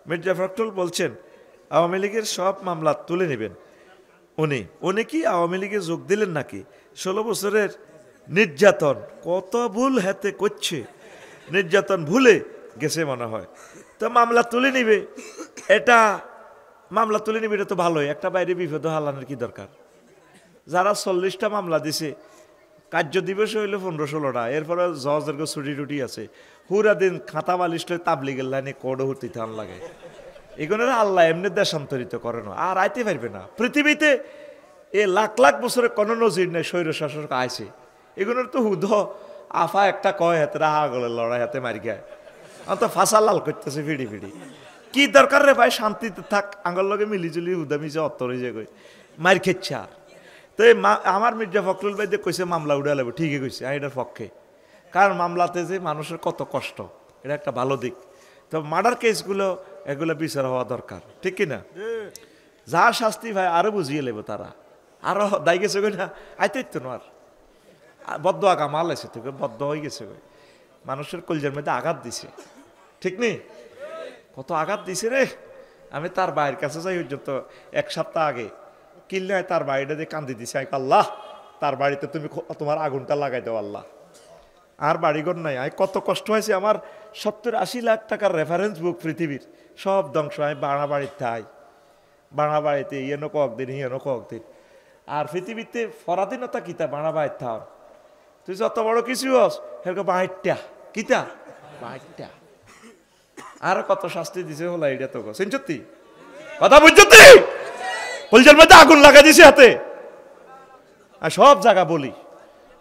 মির্জা ফখরুল বলছেন আওয়ামী লীগের সব মামলা তুলে নেবেন। উনি কি আওয়ামী লীগে যোগ দিলেন নাকি? 16 বছরের নির্যাতন কত ভুল হাতে করছে, নির্যাতন ভুলে গেছে মনে হয়, তো মামলা তুলে নিবে। এটা মামলা তুলে নিবে, এটা তো ভালোই, একটা বাইরে বিপদ হালানোর কি দরকার? যারা 40টা মামলা দিছে, কার্য দিবস হইলো 15-16টা, এরপরে জজের ছুটি টুটি আছে, পুরা দিন খাতা বালিশ লই তাবলিগের লাইনে কোড হতে থান লাগে। এগুলোর আল্লাহ এমনি দেশান্তরিত করে না, আর আইতে পারবে না। পৃথিবীতে এ লাখ লাখ বছরে কোনো নজির নেই স্বৈর শাসক আইছে। এগুলোর তো হুদ আফা একটা কয় হাতে রাহা গলে লড়াই হাতে মারি গায়, অন্ত ফাঁসা লাল করতেছে ফিডি ফিডি। কি দরকার রে ভাই, শান্তিতে থাক, আঙ্গল লগে মিলিজুলি হুদা মিশে অত্তর হয়ে যায় মার খেচ্ছে। আর তো আমার মির্জা ফখরুল ভাই যে কইছে মামলা উড়ে লাগবে, ঠিকই কইছে, আমি এটার পক্ষে। কারণ মামলাতে যে মানুষের কত কষ্ট, এটা একটা ভালো দিক। তো মার্ডার কেসগুলো এগুলো বিচার হওয়া দরকার, ঠিক কিনা? যা শাস্তি ভাই আরো বুঝিয়ে লেব, তারা আরো দায় গেছে কই না, আইতে তো আর বদ্ধ আগা মাল আছে, তোকে বদ্ধ হয়ে গেছে কই, মানুষের কলজের মধ্যে আঘাত দিছে, ঠিক নেই? কত আঘাত দিছে রে। আমি তার ভাইয়ের কাছে যাই পর্যন্ত 1 সপ্তাহ আগে কিল্লায় তার বাড়িটা দিয়ে কান্দি দিছে, আল্লাহ তার বাড়িতে তুমি তোমার আগুনটা লাগাই দাও আল্লাহ। আর বাড়িঘর নাই, আমি কত কষ্ট হয়েছে। আমার 70-80 লাখ টাকার রেফারেন্স বুক পৃথিবীর সব ধ্বংস। আমি বাড়া বাড়িতে থাই, বাড়া বাড়িতে ইয়েনো কয়েকদিন ইয়েনো কয়েকদিন। আর পৃথিবীতে পরাধীনতা কিতা বাড়া বাড়িতে থাও, তুই যত বড় কিছু হস সেরকম বাড়িটা কিতা বাড়িটা। আর কত শাস্তি দিছে হলা, এটা তো সত্যি কথা বুঝছি। কলজার মধ্যে আগুন লাগাই দিছে হাতে, আর সব জায়গা বলি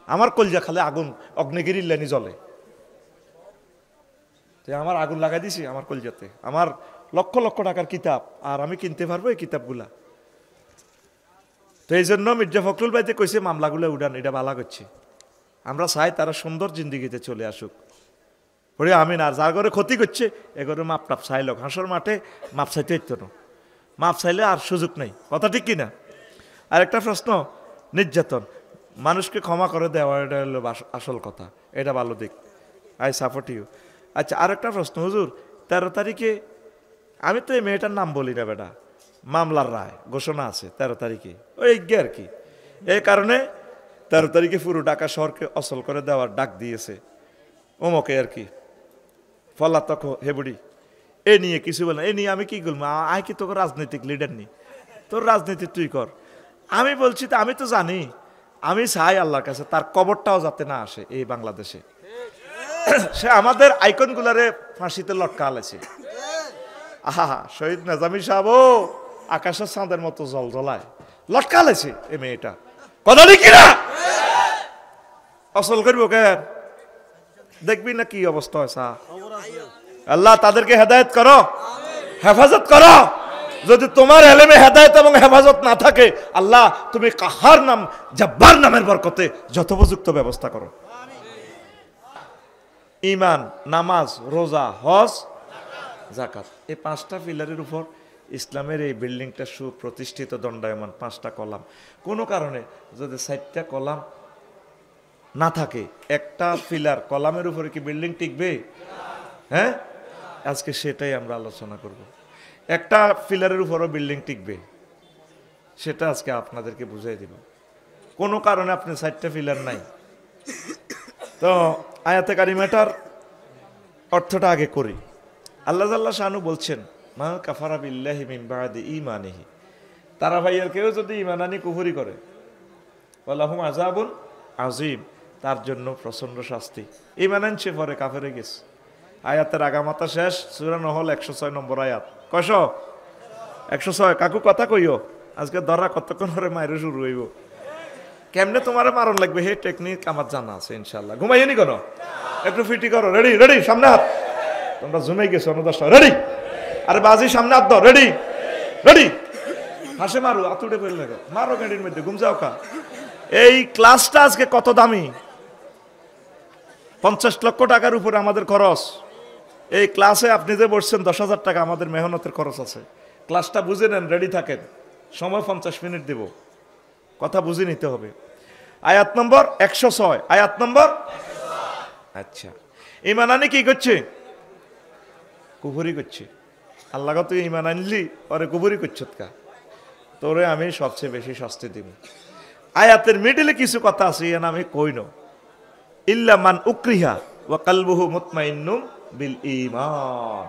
আমার কলজা খালে আগুন, অগ্নিগিরির লেনি জ্বলে। আমার আগুন লাগাই দিছি আমার কলজাতে, আমার লক্ষ লক্ষ টাকার কিতাব, আর আমি কিনতে পারবো এই কিতাবগুলা? তো এই জন্য মির্জা ফখরুল ভাইতে কইছে মামলাগুলো উড়ান, এটা বালা করছে। আমরা চাই তারা সুন্দর জিন্দিগিতে চলে আসুক, পরে আমিন। আর যার ঘরে ক্ষতি করছে এগরে মাপ টাপ চাইল, হাঁসর মাঠে মাপ চাইতে হইতো না, মাপ চাইলে আর সুযোগ নেই, কথা ঠিক কিনা? আর একটা প্রশ্ন, নির্যাতন মানুষকে ক্ষমা করে দেওয়া, এটা হলো আসল কথা, এটা ভালো দিক, আই সাপোর্ট ইউ। আচ্ছা, আর একটা প্রশ্ন হুজুর, 13 তারিখে, আমি তো এই মেয়েটার নাম বলি না বেটা, মামলার রায় ঘোষণা আছে 13 তারিখে, ওই আর কি, এই কারণে 13 তারিখে পুরো ঢাকা শহরকে অচল করে দেওয়ার ডাক দিয়েছে ওমকে আর কি, পলাতক হেবুড়ি। এ নিয়ে কিছু বলে, এ নিয়ে আমি কি করবো? আয় কি তোকে রাজনৈতিক লিডার নি, তোর রাজনীতি তুই কর। আমি বলছি তো, আমি তো জানি, আমি চাই আল্লাহর কাছে তার কবরটাও যাতে না আসে এই বাংলাদেশে। সে আমাদের আইকনগুলারে ফাঁসিতে লটকা আলেছে। আহা, শহীদ নেজামি সাহেব আকাশের চাঁদের মতো জল জ্বলায় লটকা আলেছে এই মেয়েটা, কথা লিখি না অসল করবো কেন? দেখবি না কি অবস্থা হয়। আল্লাহ তাদেরকে হেদায়েত করো, হেফাজত করো। যদি তোমার এলেমে হেদায়েত এবং হেফাজত না থাকে, আল্লাহ তুমি কাহার নাম, জব্বার নামের বরকতে যথোপযুক্ত ব্যবস্থা করো। ঈমান, নামাজ, রোজা, হজ, যাকাত, এই 5টা পিলারের উপর ইসলামের এই বিল্ডিংটা সুপ্রতিষ্ঠিত, দণ্ডায়মান 5টা কলাম। কোনো কারণে যদি 4টা কলাম না থাকে, একটা পিলার কলামের উপরে কি বিল্ডিং টিকবে? হ্যাঁ, আজকে সেটাই আমরা আলোচনা করব। একটা পিলারের উপরও বিল্ডিং টিকবে, সেটা আজকে আপনাদেরকে বুঝাই দিব। কোনো কারণে আপনি 4টা পিলার নাই, তো আয়াতে কারিমাটার অর্থটা আগে করি। আল্লাহ জাল্লাহ শানু বলছেন, মা কাফারা বিল্লাহি মিন বাদি ঈমানিহি, তারা ভাইয়ের কেউ যদি ঈমান আনি কুফরি করে, ওয়ালাহুম আযাবুন আযীম, তার জন্য প্রচন্ড শাস্তি। ঈমান আনছে পরে কাফেরে গেছে। আয়াতের আগামাতা শেষ, সূরা নহল 106 নম্বর আয়াত। কয়শ? 106। কাকু কথা কইও, আজকে ধরা কতক্ষণ পরে মায়ের শুরু হইব। কেমনে তোমার মারণ লাগবে হে টেকনিক আমার জানা আছে ইনশাল্লাহ। ঘুমাইনি কেন? একটু ফিটি করো, রেডি রেডি, সামনে হাত। তোমরা জমে গেছো, 10টা রেডি। আরে বাজি সামনে হাত দাও, রেডি রেডি। হাসে মারো, আতুড়ে ফেলে লাগো, মারো গাড়ির মধ্যে, ঘুম যাও কা। এই ক্লাসটা আজকে কত দামি, 50 লক্ষ টাকার উপরে আমাদের খরচ। এই ক্লাসে আপনি যে বসছেন 10,000 টাকা আমাদের মেহনতের খরচ আছে। ক্লাসটা বুঝে নেন, রেডি থাকেন, সময় 50 মিনিট দেব, কথা বুঝে নিতে হবে। আয়াত নম্বর 106, আয়াত নম্বর। আচ্ছা, ঈমান আনি কি করছে? কুফরি করছে। আল্লাহ তুই ইমান আনলি পরে কুবুরি করছত কা, তোরে আমি সবচেয়ে বেশি শাস্তি দিব। আয়াতের মিডিলে কিছু কথা আছে, ইয়ান আমি কইন ইল্লা মান উকরিহা ওয়া কালবুহু মুতমাইন্নুম বিল ঈমান।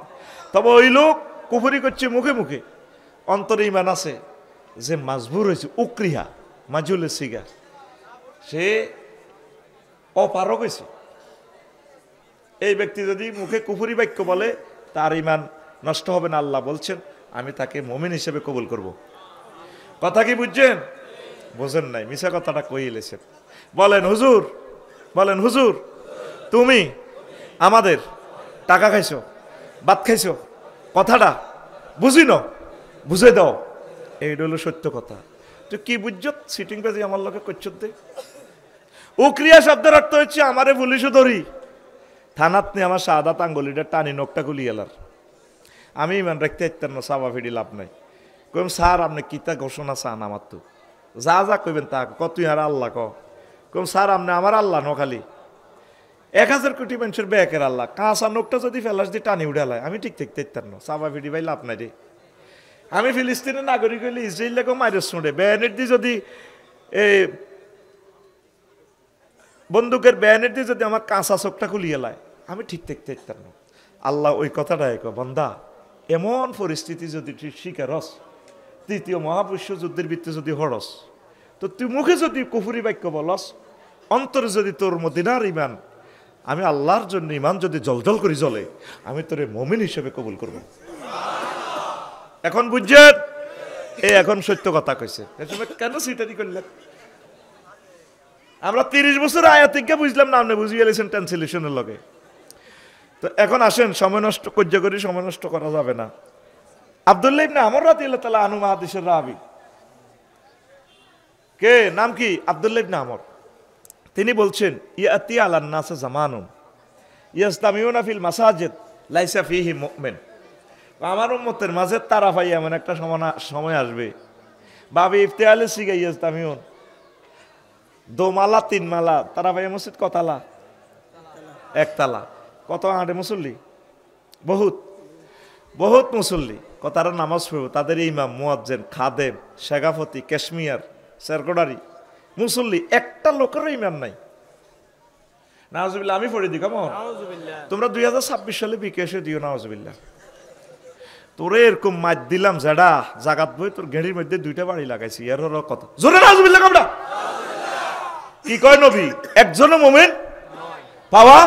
তবে ওই লোক কুফরি করছে মুখে মুখে, অন্তরে ঈমান আছে, যে মাজবুর হয়েছে, উকরিহা মাজুলে সিগা, সে অপারক হয়েছে। এই ব্যক্তি যদি মুখে কুফরি বাক্য বলে তার ঈমান নষ্ট হবে না। আল্লাহ বলছেন আমি তাকে মুমিন হিসেবে কবুল করব। কথা কি বুঝছেন? বোঝেন নাই, মিছা কথাটা কই এলেছেন। বলেন হুজুর, বলেন হুজুর, তুমি আমাদের টাকা খাইছো, ভাত খাইছো, কথাটা বুঝি ন, বুঝে দাও। এইটা হলো সত্য কথা। তুই কি বুঝছত? সিটিং পেজে আমার লোকে করছত দে। উক্রিয়া শব্দের অর্থ হচ্ছে আমারে পুলিশও ধরি, থানাত নিয়ে আমার শাহাদাত আঙ্গুলিটা টানি নখটা গুলি এলার, আমি ইমান রাখতে ইত্যার না, সাবা ফিডি লাভ নাই। কইম স্যার আপনি কিতা ঘোষণা চান আমার? তো যা যা কইবেন তা ক, তুই আর আল্লাহ ক। কম স্যার আপনি আমার আল্লাহ ন, খালি 1000 কোটি মানুষের ব্যাকের আল্লাহ, কাঁচা নোকটা যদি ফেলাস দিয়ে টানি উঠালায় আমি ঠিক থাকতে ইত্যার না, সাবা ফিডি ভাই লাভ নাই রে। আমি ফিলিস্তিনের নাগরিক হইলে ইসরায়েলকে মাইরে শুনে ব্যানের দিয়ে যদি এই বন্দুকের ব্যানের দিয়ে যদি আমার কাঁচা চোখটা খুলিয়ে লায় আমি ঠিক থাকতে ইত্যার না। আল্লাহ ওই কথাটা এক, বন্দা এমন পরিস্থিতি যদি তুই শিকারস, তৃতীয় মহাবিশ্ব যুদ্ধের ভিত্তি যদি হরস, তো তুই মুখে যদি কুফরি বাক্য বলস, অন্তরে যদি তোর মদিনার ইমান, আমি আল্লাহর জন্য ইমান যদি জলজল করে জ্বলে, আমি তোরে মুমিন হিসেবে কবুল করব। এখন বুঝছেন? এই এখন সত্য কথা কইছে। কেন সিটারি করলেন? আমরা 30 বছর আয়াতিকে বুঝলাম না, আপনি বুঝিয়ে গেলেছেন ট্রান্সলেশনের লগে। তো এখন আসেন, সময় নষ্ট কর্য করি, সময় নষ্ট করা যাবে না। আব্দুল্লাহ ইবনে আমর রাদিয়াল্লাহু তাআলা আনহু হাদিসের রাবী, কে নাম কি? আব্দুল্লাহ ইবনে আমর। তিনি বলছেন ইয়াতি আলান নাস জামানুন ইয়াস্তামিউনা ফিল মাসাজিদ লাইসা ফিহি মুমিন। আমার উম্মতের মাঝে তারা ভাই এমন একটা সময় আসবে, বাবে ইফতিআলে সিগা ইয়াস্তামিউন, দোমালা তিনমালা, তারা ভাই মসজিদ কতালা? একতলা। কত আটে মুসল্লি? বহুত বহুত মুসল্লি। তারা নামাজ পড়বে, তাদের ইমাম, মুয়াজ্জিন, খাদেম, শেখাফতি, ক্যাশমিয়ার, সেরকোডারি, মুসল্লি, একটা লোকেরও ইমান নাই। নাউজুবিল্লাহ। আমি পড়ে দিই, কেমন? তোমরা 2026 সালে বিকেশে দিও নাউজুবিল্লাহ। তোরে এরকম মাছ দিলাম যেটা জাগাত বই তোর ঘেড়ির মধ্যে 2টা বাড়ি লাগাইছি, এর কথা জোরে নাউজুবিল্লাহ কামড়া। কি কয় নবী? একজনও মুমিন পাওয়া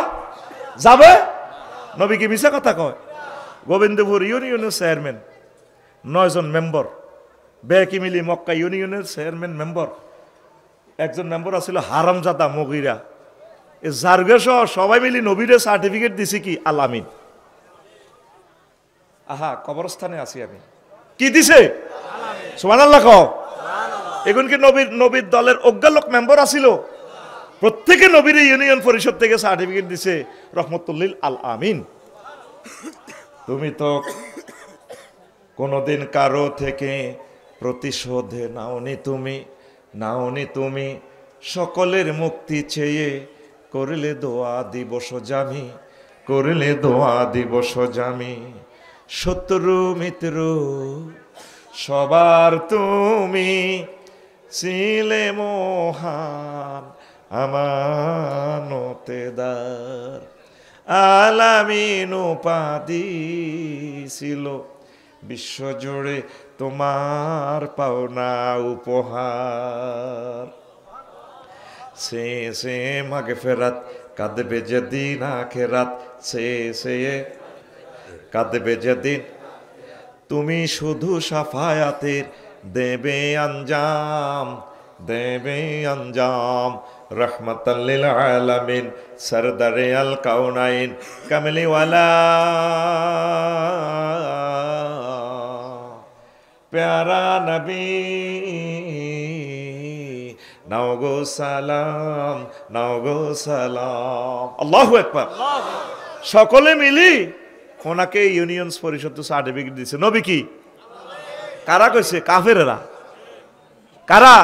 যাবে? নবী কি মিছা কথা কয়? গোবিন্দপুর ইউনিয়নের চেয়ারম্যান 9 জন মেম্বার, বেকি মিলি মক্কা ইউনিয়নের চেয়ারম্যান মেম্বার, একজন মেম্বার আছিল হারামজাদা মগিরা। এ জার্গে সহ সবাই মিলি নবীরে সার্টিফিকেট দিছি কি আল আমিন। আহা, কবরস্থানে আছি আমি, কি দিছে? সুবহানাল্লাহ কও। এখন কি নবীর দলের অজ্ঞা লোক মেম্বার আছিল? প্রত্যেকে নবীর ইউনিয়ন পরিষদ থেকে সার্টিফিকেট দিছে রহমতুল্লিল আল আমিন। তুমি তো কোনদিন কারো থেকে প্রতিশোধ নাওনি তুমি সকলের মুক্তি চেয়ে করলে দোয়া দিবস জামি, শত্রু মিত্র সবার তুমি ছিলে মহান আমানতেদার, আলামিন উপাধি ছিল বিশ্বজুড়ে তোমার পাওনা উপহার। সে মাগফিরাত কাঁদবে যেদিন আখিরাত, সে কাঁদবে যেদিন, তুমি শুধু সাফায়াতের দেবে আঞ্জাম, রহমাতাল লিল আলামিন, সরদারে আল কাউনাইন, কামলিওয়ালা প্যারা নবী, নাও গো সালাম। আল্লাহু আকবার। সকলে মিলি ওনাকে ইউনিয়ন পরিষদ সার্টিফিকেট দিছে। নবী কি? কারা কইছে? কাফেরেরা। কারা?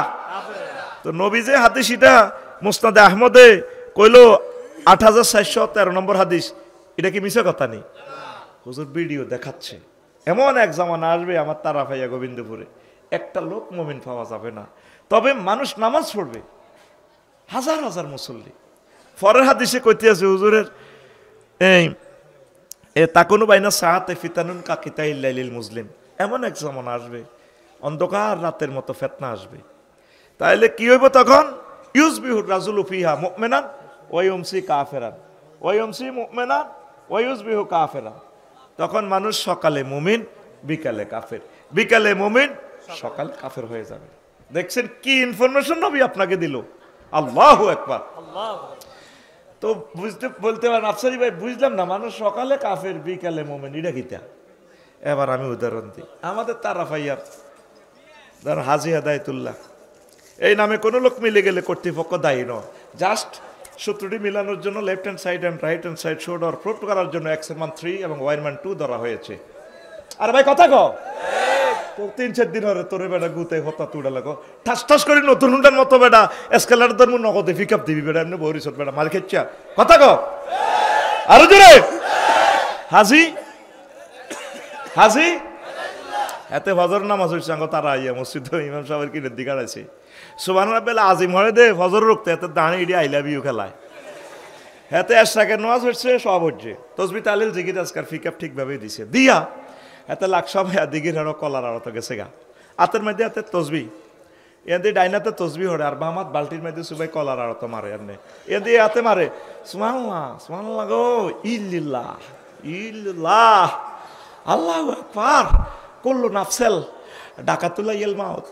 তো নবী যে হাদিসটা মুসনাদে আহমদে কইলো 8413 নম্বর হাদিস, এটা কি মিছা কথা নেই? হুজুর ভিডিও দেখাচ্ছে, এমন এক জামানা আসবে আমার তারাফাইয়া গোবিন্দপুরে একটা লোক মুমিন পাওয়া যাবে না, তবে মানুষ নামাজ পড়বে হাজার হাজার মুসল্লি। পরের হাদিসে কইতে আছে হুজুরের এই তাকুনু বাইনা সাহাতে ফিতানুন কাকিতা ইল্লাইলিল মুসলিম, এমন এক জামানা আসবে অন্ধকার রাতের মতো ফিতনা আসবে। তাইলে কি হইব তখন? ইউসবিহুর রাজুলু ফিহা মুমিনান ওয়া ইউমসি কাফিরান ওয়া ইউমসি মুমিনান ওয়া ইউসবিহু কাফিরান। তখন মানুষ সকালে মুমিন বিকালে কাফের, বিকালে মুমিন সকালে কাফের হয়ে যাবে। দেখছেন কি ইনফরমেশন নবী আপনাকে দিল। আল্লাহু আকবার। তো বুঝতে বলতে পারেন আফসারি ভাই বুঝলাম না, মানুষ সকালে কাফের বিকালে মুমিন, এটা কিতা? এবার আমি উদাহরণ দিই। আমাদের তারাফাইয়ার ধর হাজী হেদায়েতুল্লাহ এই নামে কোনো লোক মিলে গেলে কর্তৃপক্ষ দায়ী নয়, জাস্ট সূত্রটি মিলানোর জন্য left hand side and right hand side showed or proof করার জন্য এক্সের মান 3 এবং ওয়াই মান 2 ধরা হয়েছে। আর ভাই কথা কও তো 3-4 দিন হরে তোরে বেটা গুতে হতা তুড়া লাগো ঠাস ঠাস করে নতুন হুন্ডার মতো বেটা এসকেলেটর ধর্ম নগদে পিকআপ দিবি বেটা এমনি বরিসত বেটা মাল খেচ্ছা। কথা কও আরো জোরে। হাজি হাজি এতে ফজর নামাজ হইছে আঙ্গ তারা আইয়া মসজিদ ইমাম সাহেবের কিনের দিকে আছে সুবহানাল্লাহ বেলা আজিম হরে দে ফজর রুখতে এতে দাঁড়িয়ে ইডি আই লাভ ইউ খেলায় এতে এশরাকের নামাজ হচ্ছে সব হচ্ছে তসবি তালিল জিকির আজকার পিকআপ ঠিকভাবেই দিছে দিয়া এতে লাখ সব দিঘির হারো কলার আড়ত গেছে গা আতের মধ্যে এতে তসবি এদি ডাইনাতে তসবি হরে আর বামাত বালতির মধ্যে সুবাই কলার আড়ত মারে এনে এদি হাতে মারে সুবহানাল্লাহ সুবহানাল্লাহ গো ইল্লিল্লাহ ইল্লাল্লাহ আল্লাহু আকবার কুল্লু নাফসেল ডাকাতুল ইল মাউত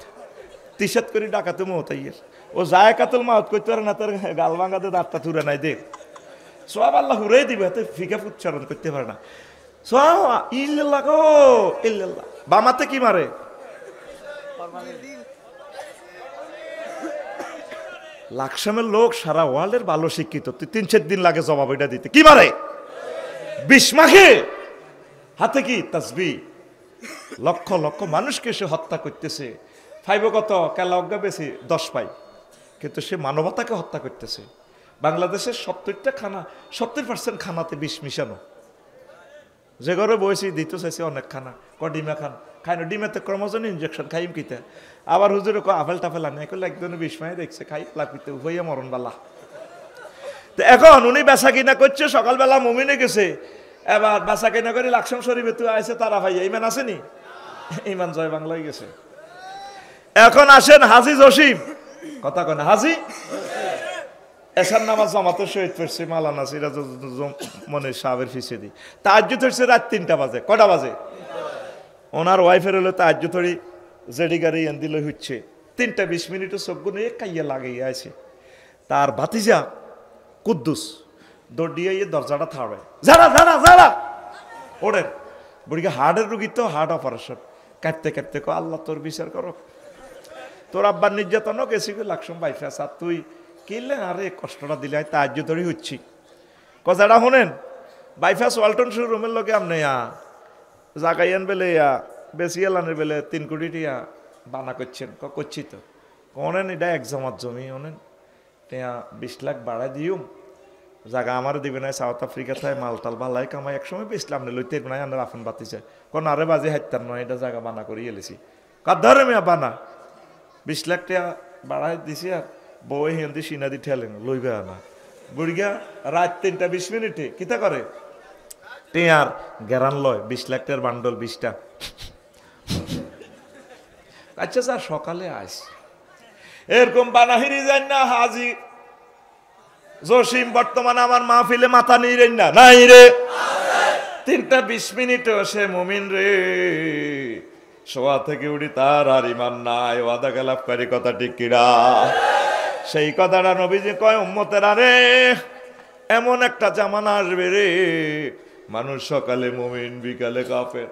তিশাত করি ডাকাতু মউত আইয়ের ও জায়কাতুল মাউত কইতে পারে না, তার গাল ভাঙাতে দাঁতটা তুরে নাই দে সব আল্লাহ হুরে দিবে হাতে ফিকা উচ্চারণ করতে পারে না। সুবহানাল্লাহ ইল্লাল্লাহ গো ইল্লাল্লাহ বামাতে কি মারে লাকসামের লোক সারা ওয়ার্ল্ডের ভালো শিক্ষিত, 3-4 দিন লাগে জবাব এটা দিতে। কি মারে? বিষ মাখে হাতে কি তাসবি। লক্ষ লক্ষ মানুষকে সে হত্যা করতেছে। ফাইব কত কেলা অজ্ঞা বেশি 10 পাই, কিন্তু সে মানবতাকে হত্যা করতেছে। বাংলাদেশের 70টা খানা 70% খানাতে বিষ মিশানো। যে ঘরে বসে দিতে চাইছে অনেক খানা ডিমা খান খাই না, ডিমেতে ক্রমোজোম ইনজেকশন খাইম কিতে আবার হুজুরে আপেল টাফেল আনে করলে একজনে বিষ মাই দেখছে খাই লাপিতে হইয়া মরণ বালা। তো এখন উনি বেচা কিনা করছে, সকালবেলা মুমিনে গেছে, এবার বেচা কিনা করে লাকসাম শরীফে তুই আইসে তারা ভাই ইমান আসেনি, ইমান জয় বাংলায় গেছে। এখন আসেন হাজি জসিম, কথা কন হাজি এসার নামাজ জামাতের শহীদ পড়ছে মালানা সিরাজ মনে সাহেবের ফিসে দি তাহাজ্জুদ হচ্ছে রাত 3টা বাজে। কটা বাজে? ওনার ওয়াইফের হলো তাহাজ্জুদ হরি জেডি গাড়ি এন্দিল হচ্ছে 3টা 20 মিনিটও চোখ নিয়ে কাইয়া লাগাইয়া আছে। তার ভাতিজা কুদ্দুস দৌড় দিয়ে দরজাটা থাড়ে যারা যারা যারা ওড়েন বুড়িকে হার্টের রুগী তো হার্ট অপারেশন কাঁদতে কাঁদতে কো আল্লাহ তোর বিচার করো, তোর আব্বার নির্যাতন গেছি লাকসম বাইফে আর তুই কিনলেন আরে কষ্টটা দিলে তাহাজ্জুদ ধরে হচ্ছি কথাটা শোনেন। বাইফাস ওয়ালটন শোরুমের লগে আপনি জাগাইয়ান বেলে বেশি এলানের বেলে 3 কোটি টিয়া বানা করছেন করছি তো কনেন এটা এক জমাত জমি অনেন টিয়া 20 লাখ বাড়াই দিও জায়গা আমার দিবে না। সাউথ আফ্রিকা থাকে মালটাল ভালাই কামাই একসময় বেশলাম না লইতে নাই আনার আফেন বাতিছে কোন আরে বাজে হাইতার নয় এটা জায়গা বানা করে এলেছি কার ধরে মেয়া বানা 20 লাখ টাকা বাড়াই দিছি আর বই হিন্দি সিনা দি ঠেলেন লইবে না বুড়িয়া রাত 3টা 20 মিনিটে কিতা করে টিয়ার গেরান লয় 20 লাখ টাকার বান্ডল 20টা। আচ্ছা স্যার সকালে আইস এরকম বানাহিরি যান না হাজি জসিম বর্তমানে আমার মাহফিলে মাথা নিয়ে না নাই রে 3টা 20 মিনিটে সে মুমিন রে শোয়া থেকে উঠি তার আর ইমান নাই ওয়াদা খেলাফকারী কথা ঠিক কিরা সেই কথাটা নবীজি কয় উম্মতেরা রে এমন একটা জামানা আসবে রে মানুষ সকালে মুমিন বিকালে কাফের,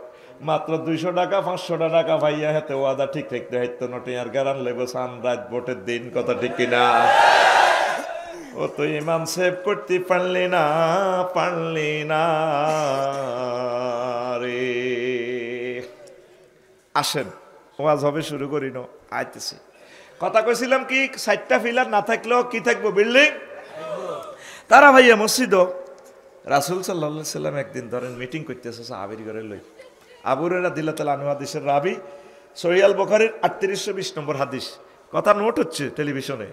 মাত্র 200 টাকা 500 টাকা ভাইয়া হাতে ওয়াদা ঠিক থাকতে হাইতো নটে আর গারান লেবো সান রাত ভোটের দিন কথা ঠিক কিনা। ও তো ইমান সেভ করতে পারলি না রে। আসেন ওয়াজ হবে শুরু করি ন আইতেছি। কথা কইছিলাম কি 4টা পিলার না থাকলেও কি থাকবো বিল্ডিং। তারা ভাইয়া মসজিদ রাসূল সাল্লাল্লাহু আলাইহি সাল্লাম একদিন ধরেন মিটিং করতেছে সাহাবীর ঘরে লই আবু হুরায়রা রাদিয়াল্লাহু আনহু হাদিসের রাবি, সহিহ আল বুখারীর 3820 নম্বর হাদিস। কথা নোট হচ্ছে টেলিভিশনে।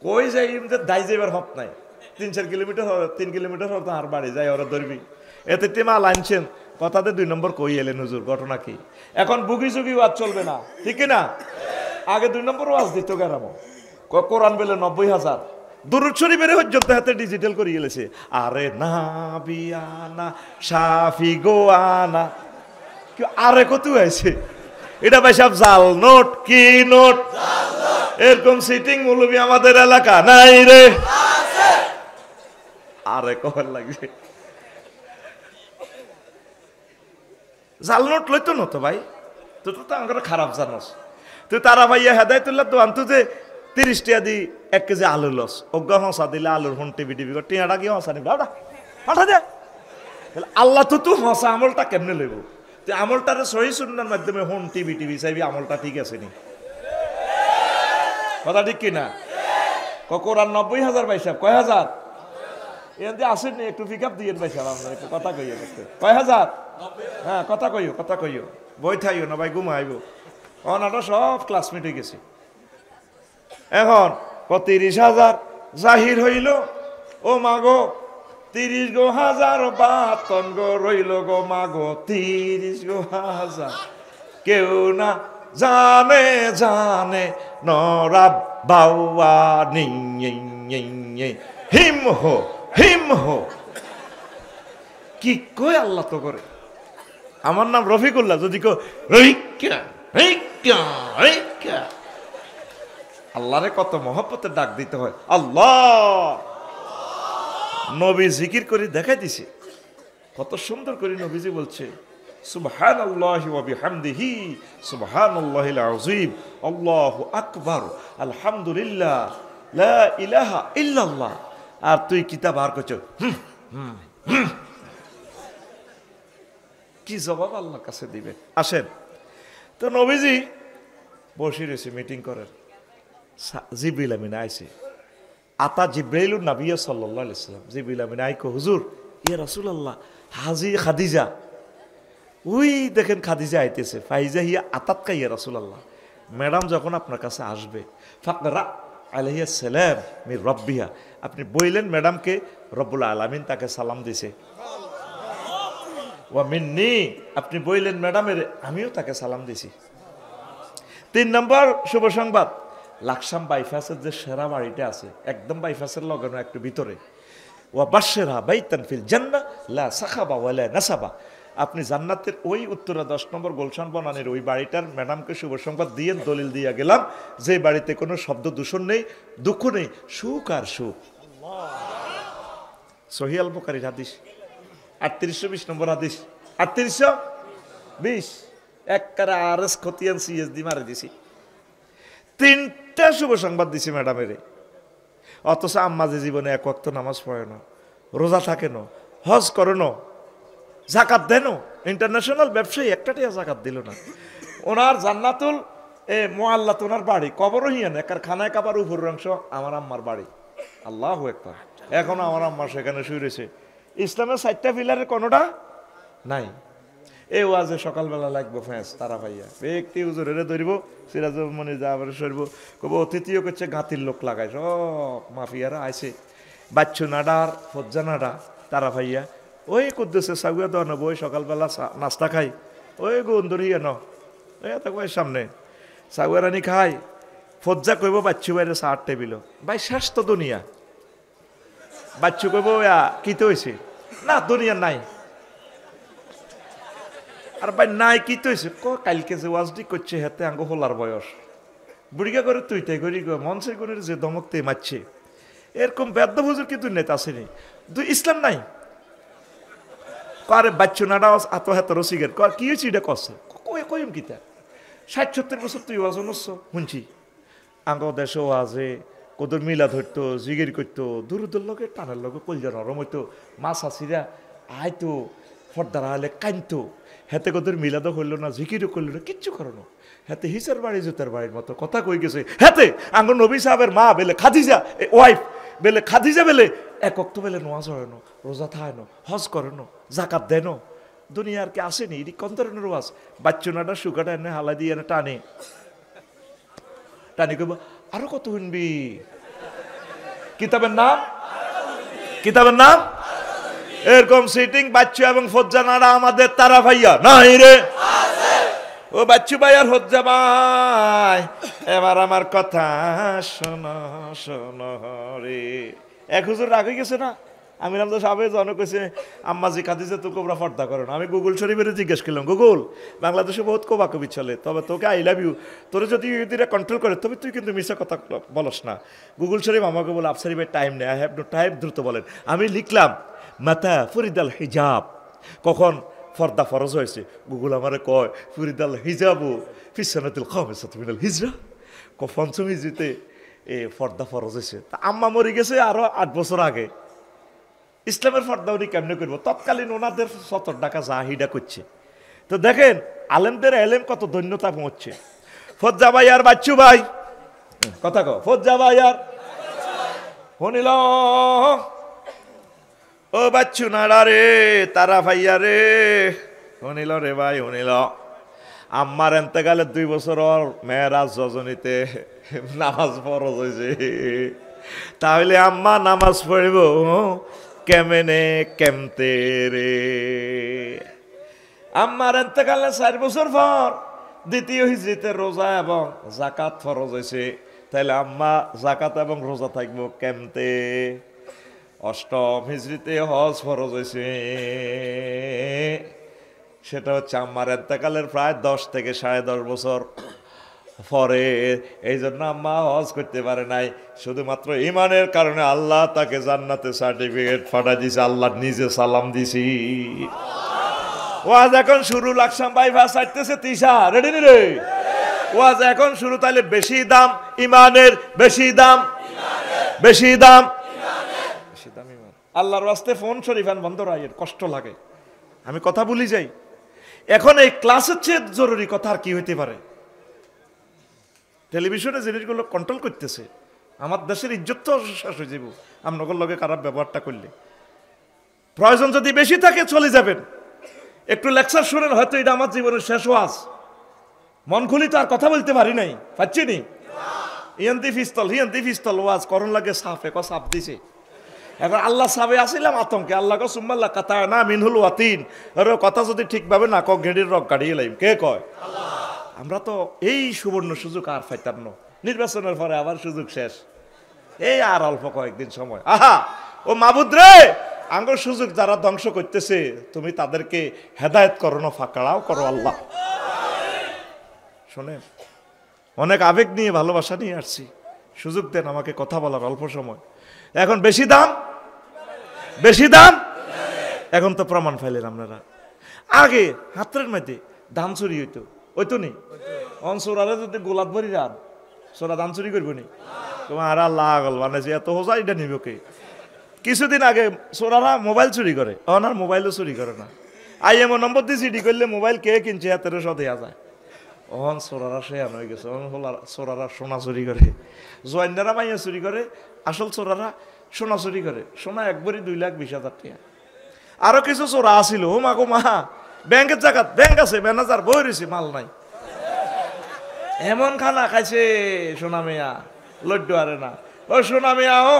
কই যাই ইমদের দাই যাইবার হক নাই। 3-4 কিলোমিটার হবে, 3 কিলোমিটার হবে আর বাড়ি যাই ওরা ধরবি। এতে টিমা লাইনছেন কথাতে 2 নম্বর কই এলেন হুজুর, ঘটনা কি? এখন বুগি চুগি ওয়াজ চলবে না, ঠিক না? আগে 2 নম্বর ওয়াজ দিত গেরামো। কোরআন বেলে 90,000, দুরূদ শরীফের হজ্জত হাতে ডিজিটাল করে গেলেছে। আরে নাবিয়ানা শাফি গোয়ানা, কি আরে কত হয়েছে এটা ভাই সব জাল নোট। কি নোট? এরকম সিটিং মৌলবি আমাদের এলাকা নাই রে, আরে কখন লাগবে জাল নোট লইতো না তো ভাই, তুই তো আমার খারাপ জানোস। তুই তারা ভাইয়া হেদায়তুল্লাহ তো আনতু যে 30 টাকা দি 1 কেজি আলু লস, অজ্ঞা হসা দিলে আলুর হন টিভি টিভি টিয়াটা কি হসা নিবি পাঠা দে। আল্লাহ তো তুই হসা আমলটা কেমনে লইব? তুই আমলটারে সহি সুন্নাহর মাধ্যমে হন টিভি টিভি চাইবি, আমলটা ঠিক আছে নি? কথা ঠিক কিনা? কোরআন 90,000 ভাই সাহেব, কয় হাজার? এতে আসেননি, একটু পিক আপ দিয়ে ভাই সাহেব, আপনার একটু কথা কইও, কয় হাজার? হ্যাঁ কথা কইও, কথা কইও, বই থাইও না ভাই, ঘুমাইব। অনাটা সব ক্লাসমেট হয়ে গেছে। এখন 30,000 জাহির হইল, ও মাগো 30 গো হাজার বাতন গো রইল গো মাগো 30 গো হাজার, কেউ না জানে জানে নরাব বাউয়া হিম হো হিম হো। কি কই আল্লাহ তো করে। আমার নাম রফিকুল্লাহ, যদি কো আল্লাহরে কত মহব্বতের ডাক দিতে হয়। আল্লাহ নবী জিকির করে দেখাই দিছে কত সুন্দর করে। নবীজি বলছে সুবহানাল্লাহি ওয়া বিহামদিহি সুবহানাল্লাহিল আযীম, আল্লাহু আকবার, আলহামদুলিল্লাহ, লা ইলাহা ইল্লাল্লাহ। আর তুই কিতাব আর করছো কি জবাব আল্লাহর কাছে দিবে? আসেন তো নবীজি বসে রয়েছে মিটিং করেন, জিবরিল আমিন আইছে। আতা জিব্রাইলুন নবী সাল্লাল্লাহু আলাইহি ওয়াসাল্লাম, জিবরিল আমিন আইকো হুজুর ইয়া রাসূলুল্লাহ হাজি খাদিজা, ওই দেখেন খাদিজা আইতেছে। ফাইজা হিয়া আতাতকা ইয়া রাসূলুল্লাহ, ম্যাডাম যখন আপনার কাছে আসবে ফাকরা আলাইহিস সালাম মির রাব্বিহা, আপনি বললেন ম্যাডামকে রব্বুল আলামিন তাকে সালাম দিছে। ওয়া মিন্নি, আপনি বললেন ম্যাডামের আমিও তাকে সালাম দিছি। 3 নম্বর শুভ সংবাদ, লাকসাম বাইপাসের যে সেরা বাড়িটা আছে একদম বাইপাসের লাগানো একটু ভিতরে, ওয়া বাশশিরা বাইতান ফিল জান্নাহ লা সাখাবা ওয়া লা নাসাবা, আপনি জান্নাতের ওই উত্তরা 10 নম্বর গুলশান বনানীর ওই বাড়িটার ম্যাডামকে শুভ সংবাদ দিয়ে দলিল দিয়া গেলাম যে বাড়িতে কোনো শব্দ দূষণ নেই, দুঃখ নেই, সুখ আর সুখ। সহিহ আল বুখারীর হাদিস 3820 নম্বর হাদিস, 3820 একবারে আরএস খতিয়ান সিএসডি মারে দিছি। 3টা শুভ সংবাদ দিছি ম্যাডামের, অথচ আম্মা যে জীবনে 1 ওয়াক্ত নামাজ পড়ে না, রোজা থাকে না, হজ করে না, জাকাত দেন, ইন্টারন্যাশনাল ব্যবসায়ী, একটা টিয়া জাকাত দিল না। ওনার জান্নাতুল মুআল্লাত ওনার বাড়ি, কবরও হিয়ান একার খানায় কাবার উপর অংশ আমার আম্মার বাড়ি। আল্লাহু আকবার। এখন আমার আম্মা সেখানে শুয়ে রয়েছে। ইসলামের 4টা পিলারের কোনোটা নাই। এই ওয়াজে সকালবেলা লাগবো ফ্যাঁস তারা ভাইয়া ব্যক্তি হুজুরেরে ধরিব, সিরাজুল মনি যাবার সরব, কব অতিথিও করছে গাতির লোক লাগায়, সব মাফিয়ারা আইছে, বাচ্চু নাডার ফজ্জা নাডা তারা ভাইয়া ওই কুদ্দুসে সাগুয়া দেওয়া নেবো, ওই সকালবেলা নাস্তা খাই, ওই গন্ধরিয়া ন ওই সামনে সাগুয়া রানি খাই, ফজ্জা কইব বাচ্চু বাইরে 60 টেবিল, ভাই শেষ তো দুনিয়া। বাচ্চু কইব কিতে হয়েছে না, দুনিয়া নাই। আর ভাই নাই কি তো হয়েছে, কালকে যে ওয়াজটি করছে হাতে আঙ্গ হোলার বয়স, বুড়িগা করে তুই তাই করি মনসের গুণের যে দমকতে মারছে, এরকম বেদ্য হুজুর কিন্তু নেতা আসেনি, ইসলাম নাই। আরে বাচ্চু নাডা এত হাত রসিগের কি হয়েছে এটা কষ্ট কইম কিতা 60-70 বছর তুই ওয়াজ নস শুনছি। আঙ্গ দেশে ওয়াজে কদর মিলা ধরতো, জিগির করতো, দূরদূর লগে টানের লগে কলজা নরম হইতো, মাছ আসিরা আইতো, ফর্দারা হলে কানতো, হেতে কদর মিলাদও করলো না, জিকিরও করলো না, কিচ্ছু করো না। হেতে হিসার বাড়ি জুতার বাড়ির মতো কথা কই গেছে। হেতে আঙ্গ নবী সাহেবের মা বেলে খাদিজা ওয়াইফ বেলে খাদিজা বেলে 1 ওয়াক্ত বেলে নামাজ হয় না, রোজা থাকে না, হজ করে না, জাকাত দেয় না, দুনিয়ার কে আসেনি এটি কোন ধরনের ওয়াজ বাচ্চুনাটা সুখাটা এনে হালা দিয়ে এনে টানে টানি কইব আরো কত শুনবি কিতাবের নাম এরকম সিটিং বাচ্চু এবং ফজ্জানারা আমাদের তারা ভাইয়া নাই রে ও বাচ্চু ভাই আর হজ্জা ভাই এবার আমার কথা শোনো শোনো রে এক হুজুর রাগ হয়ে গেছে না আমি তো সাহেব জন কইছে আম্মাজি খাদিজা তো কোবরা পর্দা করো না আমি গুগল শরীফের জিজ্ঞেস করলাম গুগল বাংলাদেশে বহুত কোবাকবি চলে তবে তোকে আই লাভ ইউ তোরে যদি ইহুদিরা কন্ট্রোল করে তবে তুই কিন্তু মিশা কথা বলস না গুগল শরীফ আমাকে বলে আফসারি ভাই টাইম নেই আই হ্যাভ নো টাইম দ্রুত বলেন আমি লিখলাম মাতা ফরিদাল হিজাব কখন ফর্দা ফরজ হয়েছে গুগল আমারে কয় ফরিদাল হিজাবু ফিসানাতুল খামিসাতু মিনাল হিজরা পঞ্চম হিজরিতে এ ফর্দা ফরজ হয়েছে তা আম্মা মরে গেছে আরো 8 বছর আগে ইসলামের ফর্দা উনি কেমনে করবো তৎকালীন ওনাদের 70 টাকা জাহিদা করছে তো দেখেন আলেমদের এলেম কত ধন্যতা পৌঁছছে ফজ্জা ভাই আর বাচ্চু ভাই কথা কো ফজ্জা ভাই আর শুনিল ও বাচ্চু নাড়া রে তারা ভাইয়া রে শুনিল রে ভাই শুনিল আম্মার এন্তেকালে 2 বছর মেয়েরাজ রজনীতে নামাজ ফরজ হয়েছে তাহলে আম্মা নামাজ পড়ব কেমনে কেমতে রে আম্মার এন্তেকালে 4 বছর পর দ্বিতীয় হিজরিতে রোজা এবং জাকাত ফরজ হয়েছে তাহলে আম্মা জাকাত এবং রোজা থাকবো কেমতে অষ্টম হিজরিতে হজ ফরজ হয়েছে সেটা হচ্ছে আম্মার এন্তেকালের প্রায় 10 থেকে 10.5 বছর পরে এই জন্য আম্মা হজ করতে পারে নাই শুধুমাত্র ইমানের কারণে আল্লাহ তাকে জান্নাতে সার্টিফিকেট পাঠাই দিছে আল্লাহ নিজে সালাম দিছি ওয়াজ এখন শুরু লাকসাম বাইপাস আসতেছে তিশা রেডি নি রে ওয়াজ এখন শুরু তাইলে বেশি দাম ইমানের বেশি দাম ইমান আল্লাহর ওয়াস্তে ফোন শরীফান বন্ধ রাখেন কষ্ট লাগে আমি কথা ভুলি যাই এখন এই ক্লাসের চেয়ে জরুরি কথা আর কি হইতে পারে টেলিভিশনে জিনিসগুলো কন্ট্রোল করতেছে আমার দেশের ইজ্জত তো শেষ হয়ে যাব আপনাদের লগে খারাপ ব্যবহারটা করলে প্রয়োজন যদি বেশি থাকে চলে যাবেন একটু লেকচার শুনেন হয়তো এটা আমার জীবনের শেষ ওয়াজ মন খুলি তো আর কথা বলতে পারি নাই পাচ্ছি নি হিয়ন্তি পিস্তল ওয়াজ করন লাগে সাফে ক সাপ দিছে এখন আল্লাহ সাবে আসিলাম আতঙ্কে আল্লাহ কো সুম্মাল্লাহ কথা না মিনহুল ওয়াতিন আর কথা যদি ঠিকভাবে না ক ঘেড়ির রক গাড়িয়ে লাইম কে কয় আল্লাহ আমরা তো এই সুবর্ণ সুযোগ আর পাইতাম না নির্বাচনের পরে আবার সুযোগ শেষ এই আর অল্প কয়েকদিন সময় আহা ও মাবুদ রে আঙ্গুর সুযোগ যারা ধ্বংস করতেছে তুমি তাদেরকে হেদায়েত করো না ফাঁকড়াও করো আল্লাহ শোনেন অনেক আবেগ নিয়ে ভালোবাসা নিয়ে আসছি সুযোগ দেন আমাকে কথা বলার অল্প সময় এখন বেশি দাম এখন তো প্রমাণ ফাইলেন আপনারা আগে হাতের মধ্যে ধান চুরি হইতো ওই তো নি অনসোরারে যদি গোলাপ ভরি রান সোরা ধান চুরি করবো নি তোমার আল্লাহ আগল বানাইছে এত হোজা এটা নিব কে কিছুদিন আগে সোরারা মোবাইল চুরি করে আর মোবাইলও চুরি করে না আইএমও নম্বর দিয়ে সিডি করলে মোবাইল কে কিনছে হাতেরও সব দেওয়া যায় অহন সোরারা সে আন হয়ে গেছে সোরারা সোনা চুরি করে জয়েন্দারা মাইয়া চুরি করে আসল চোরারা সোনা চুরি করে সোনা একবারই 2,20,000 টাকা আরো কিছু চোরা আসিল ও মা গো মা ব্যাংকের জায়গাত ব্যাংক আছে ম্যানেজার বই রয়েছে মাল নাই এমন খানা খাইছে সোনা মেয়া লড্ডু আরে না ও সোনা মেয়া ও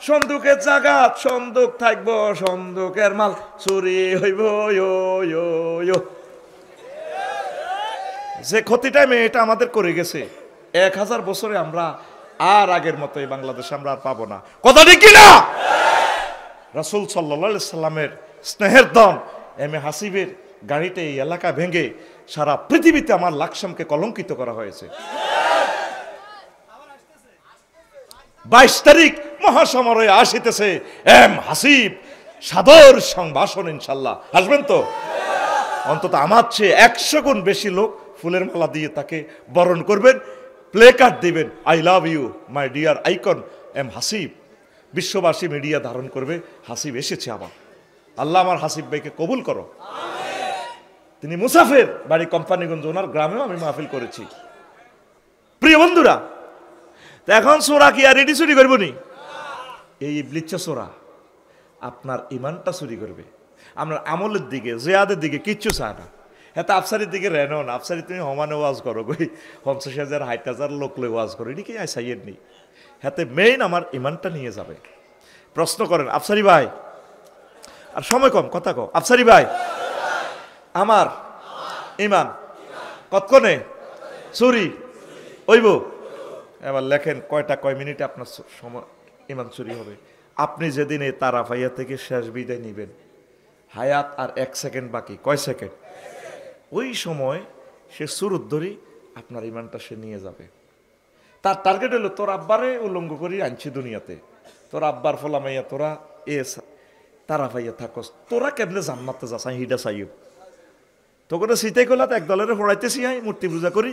সন্দুকের জায়গাত সন্দুক থাকবো সন্দুকের মাল চুরি হইব যে ক্ষতিটা মেয়েটা আমাদের করে গেছে 1000 বছরে আমরা আর আগের মতো এই বাংলাদেশে আমরা আর পাবো না কথা ঠিক কিনা রাসূল সাল্লাল্লাহু আলাইহি সাল্লামের স্নেহের ধন এম এ হাসিবের গাড়িতে এই এলাকা ভেঙে সারা পৃথিবীতে আমার লাকসামকে কলঙ্কিত করা হয়েছে 22 তারিখ মহাসমারোহে আসিতেছে এম হাসিব সাদর সংভাষণ ইনশাআল্লাহ আসবেন তো অন্তত আমার চেয়ে 100 গুণ বেশি লোক ফুলের মালা দিয়ে তাকে বরণ করবেন প্লে কার্ড দিবেন I love you my dear icon M Hasib বিশ্ববাসী মিডিয়া ধারণ করবে হাসিব এসেছে আবার আল্লাহ আমার হাসিব ভাইকে কবুল করো তিনি মুসাফির বাড়ি কোম্পানিগঞ্জ ওনার গ্রামেও আমি মাহফিল করেছি প্রিয় বন্ধুরা এখন সোরা কি আর রেডি চুরি করবো নি এই ইবলিচ্ছা সোরা আপনার ইমানটা চুরি করবে আপনার আমলের দিকে জিয়াদের দিকে কিচ্ছু চায় না। হ্যাঁ, আফসারির দিকে রেনো না, আফসারি তুমি সমানে ওয়াজ করো গই, 50,000 60,000 লোক লই ওয়াজ করো, এটি কি চাইয়ের নি। হাতে মেইন আমার ইমানটা নিয়ে যাবে। প্রশ্ন করেন আফসারি ভাই, আর সময় কম, কথা কও আফসারি ভাই, আমার ইমান কতক্ষণে চুরি ওইব? এবার লেখেন কয়টা কয় মিনিটে আপনার সময় ইমান চুরি হবে। আপনি যেদিন এই তারাফাইয়া থেকে শেষ বিদায় নিবেন, হায়াত আর 1 সেকেন্ড বাকি, কয় সেকেন্ড? ওই সময় সে সুরত ধরি আপনার ইমানটা সে নিয়ে যাবে। তার টার্গেট হলো তোর আব্বারে উলঙ্গ করি আনছি দুনিয়াতে, তোর আব্বার ফলামাইয়া তোরা এ তারাফাইয়া থাকস, তোরা কেমনে জান্নাতে যাস হিডা চাইও তোকে সিটাই করলা এক দলের হড়াইতেছি আই মূর্তি পূজা করি,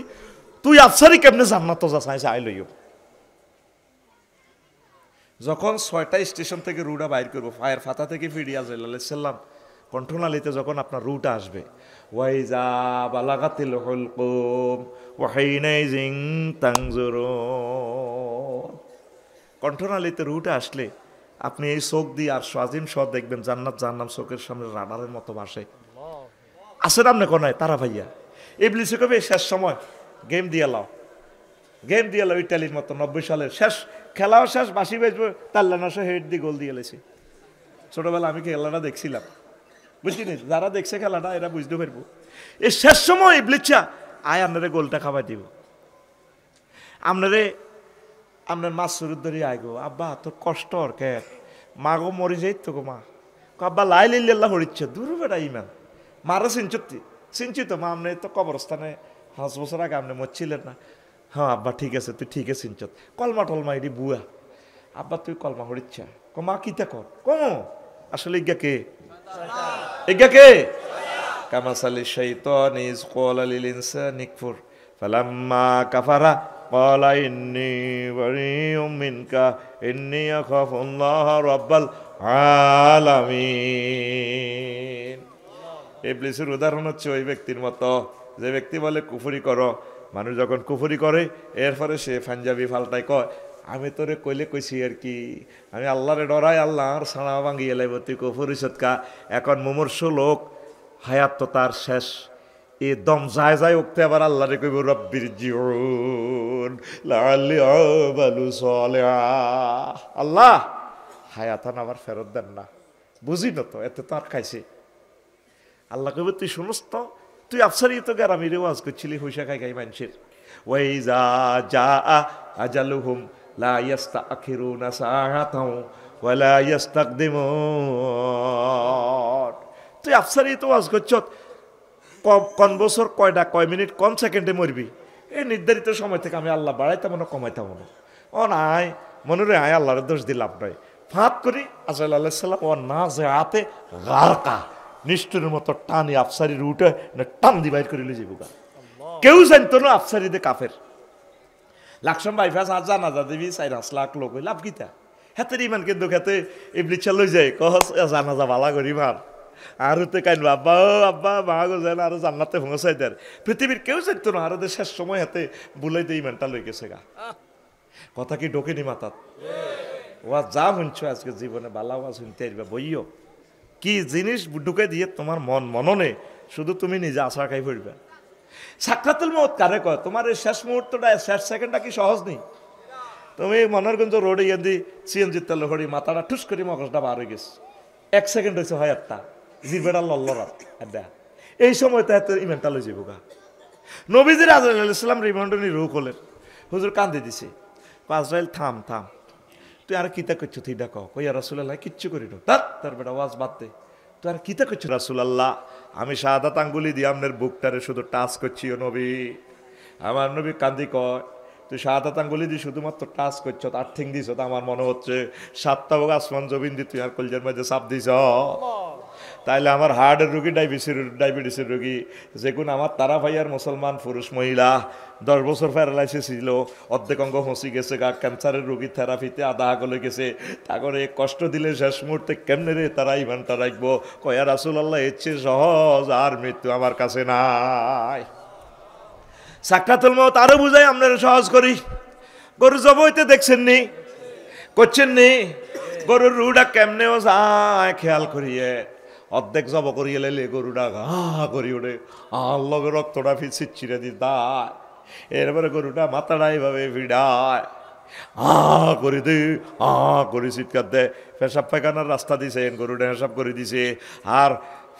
তুই আফসারি কেমনে জান্নাত যাস আই লইও। যখন 6টা স্টেশন থেকে রুটা বাইর করবো, ফায়ার ফাতা থেকে ফিরিয়া যাইলাম কণ্ঠনালীতে, যখন আপনার রুটা আসবে, ওয়াইজা বালাগাতিল হুলকুম ওয়াহিনাইজিং তানজুরুন, কণ্ঠনালীতে রুটা আসলে আপনি এই চোখ দিয়ে আর আজিম সব দেখবেন জান্নাত জাহান্নাম চোখের সামনে রাডারের মতো ভাসে। আসেন আপনি কোনায় তারা ভাইয়া ইবলিসে কবে শেষ সময় গেম দিয়ে লাও, গেম দিয়ে লাও ইটালির মতো 90 সালের শেষ খেলাও শেষ, বাসি বেজবো তাল্লানাশো হেড দিয়ে গোল দিয়ে লেছে। ছোটবেলা আমি খেলাটা দেখছিলাম, বুঝছিনি, যারা দেখছে খেলাটা এরা বুঝতে পারবো। এই শেষ সময় ইবলিসা আয় আপনারে গোলটা খাবার দিব, আপনার মাছ শুরুর ধরে আয় গো আব্বা তোর কষ্ট আর কে মা গো মরি যাই তো গো মা, আব্বা লাই লিল্লাহ হরিচ্ছে দূর বেটা ইমান মারা চিনচিত মা, আপনি তো কবরস্থানে 5 বছর আগে আপনি মরছিলেন না। হ্যাঁ আব্বা ঠিক আছে, তুই ঠিক আছে চিনচত, কলমা টলমা এটি বুয়া আব্বা তুই কলমা হরিচ্ছা ক মা কিতা কর কম আসলে ইজ্ঞা কে কামাসালি শাইতান ইজ ক্বালা লিল ইনসানি কফুর ফালাম্মা কাফারা ক্বালা ইন্নী বারিউম মিনকা ইন্নী আখাফুল্লাহ রাব্বাল আলামিন। ইবলিসের উদাহরণ হচ্ছে ওই ব্যক্তির মতো যে ব্যক্তি বলে কুফরি করো, মানুষ যখন কুফরি করে এরপরে সে পাঞ্জাবি ফাল্টায় কয় আমি তোরে কইলে কইছি আর কি, আমি আল্লাহরে ডরাই, আল্লাহর ছাড়া ভাঙিয়ে লাইব, তুই কুফরি সৎকা। এখন মুমূর্ষ লোক হায়াত তো তার শেষ, এ দম যায় যায় উঠতে আবার আল্লাহরে কইব রব্বির জিউন লাআল্লি আমালু সালিহা, আল্লাহ হায়াতান আবার ফেরত দেন না, বুঝি না তো এতে তো আর খাইছে। আল্লাহ কইব তুই শুনস তো, তুই আফসারি তো গ্রামে রেওয়াজ করছিলি হুইসা খাই খাই মানুষের, ওয়াইজা জা আজালুহুম লা ইস্তাখিরুনা সাআতাও ওয়া লা ইস্তাকদিমুন। তুই আফসারি তো ওয়াজ করছ, কোন বছর কয়টা কয় মিনিট কোন সেকেন্ডে মরবি, এই নির্ধারিত সময় থেকে আমি আল্লাহ বাড়াইতাম না কমাইতাম না। ও নাই মনে রে আয় আল্লাহর দোষ দিলাম নয়, ফাঁত করি আজরাইল আলাইহিস সালাম ও না যে হাতে গারকা নিষ্ঠুরের মতো টানি আফসারির উঠে টান দি বাইর করে যাবো। কেউ জানতো না আফসারিদে কাফের। লাকসাম বাইফাস আর জানাজা দেবী 4-5 লাখ লোক হই লাভ গীতা হাতের ইমান কিন্তু খেতে ইবলিস লই যায় কহ জানাজা ভালা করি মার আর তো কাইনবা আব্বা আব্বা মা গো যেন আর জান্নাতে পৌঁছাই দেয়। পৃথিবীর কেউ জানতো না আর শেষ সময় হাতে বুলাইতে ইমানটা লই গেছে গা। কথা কি ঢোকেনি মাথাত? ওয়াজ যা শুনছো আজকে জীবনে বালা ওয়াজ শুনতে আসবে বইও কি জিনিস ঢুকে দিয়ে তোমার মননে শুধু তুমি নিজে আশা খাই পড়বে। সাক্ষাতুল মউত কারে কয়? তোমার এই শেষ মুহূর্তটা শেষ সেকেন্ডটা কি সহজ নেই? তুমি মনোরগঞ্জ রোডে গিয়ে দি সিএনজি তেল হরি মাথাটা ঠুস করি মগজটা বার হয়ে গেছে, 1 সেকেন্ড হয়েছে হয় একটা জিবেটা লল্লরাত এই সময় তো এত ইমেন্টাল হয়ে যাবো গা। নবীজির আজরাইল আলাইহিস সালাম রিমান্ডনি রুহ হলেন, হুজুর কান্দে দিছে, আজরাইল থাম থাম তুই আর কিতা করছো তুই ডাক কইয়া রাসূলুল্লাহ কিচ্ছু করি না তার বেটা ওয়াজ বাদ দে, তুই আর কিতা করছো রাসূলুল্লাহ? আমি শাহাদাত আঙ্গুলি দিয়ে আপনার বুকটারে শুধু টাচ করছি ও নবী। আমার নবী কান্দি কয় তুই শাহাদাত আঙ্গুলি দিয়ে শুধুমাত্র টাচ করছো, আর্থিং দিছ, আমার মনে হচ্ছে 7টা হোক আসমান জমিন দিয়ে তুই আর কলজার মধ্যে চাপ দিছ। তাইলে আমার হার্টের রোগী ডায়াবেটিসের রোগী যে কোনো আমার তারা ভাইয়ার মুসলমান পুরুষ মহিলা 10 বছর প্যারালাইসিস ছিল, অর্ধেক অঙ্গ ফসি গেছে গা, ক্যান্সারের রোগী থেরাপিতে আধা আগলে গেছে, তারপরে কষ্ট দিলে শেষ মুহূর্তে কেমনে রে তারা ইমানটা রাখবো? কয়া রাসূলুল্লাহ এর চেয়ে সহজ আর মৃত্যু আমার কাছে নাই। সাক্ষাতুল মউত আরো বুঝাই আপনারা সহজ করি। গরু জবাইতে দেখছেন নি, করছেন নি? গরুর রুটা কেমনেও যায় খেয়াল করিয়ে অর্ধেক জব করিয়ে লাইলে গরুটা ঘা করি ওঠে, আর লগে রক্তটা ফিরছি ছিঁড়ে দি দায়। এরপরে গরুটা মাথাটা এইভাবে ভিড়ায়, করে দে করে চিৎকার দেয়। পেশাব পায়খানার রাস্তা দিছে, গরুটা পেশাব করে দিছে। আর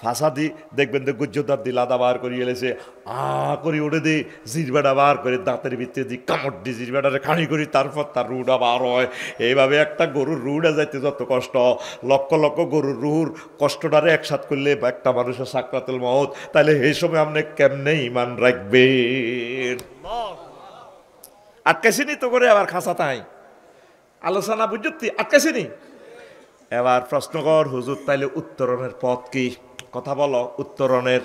ফাঁসা দি দেখবেন তো গুজ্জদার দি লাদা বার করিয়ে এলেছে, করে উঠে দি জিরবাটা বার করে দাঁতের ভিতরে দি কামড় দি জিরবাটারে খানি করি, তারপর তার রুটা বার হয়। এইভাবে একটা গরুর রুটা যাইতে যত কষ্ট, লক্ষ লক্ষ গরুর রুহুর কষ্টটারে একসাথ করলে একটা মানুষের সাকরাতুল মউত, তাহলে এই সময় আপনি কেমনে ইমান রাখবেন? আটকাইছিনি তো করে আবার খাসা তাই আলোচনা বুঝতি আটকাইছিনি। এবার প্রশ্ন কর হুজুর, তাইলে উত্তরণের পথ কি? কথা বলো, উত্তরণের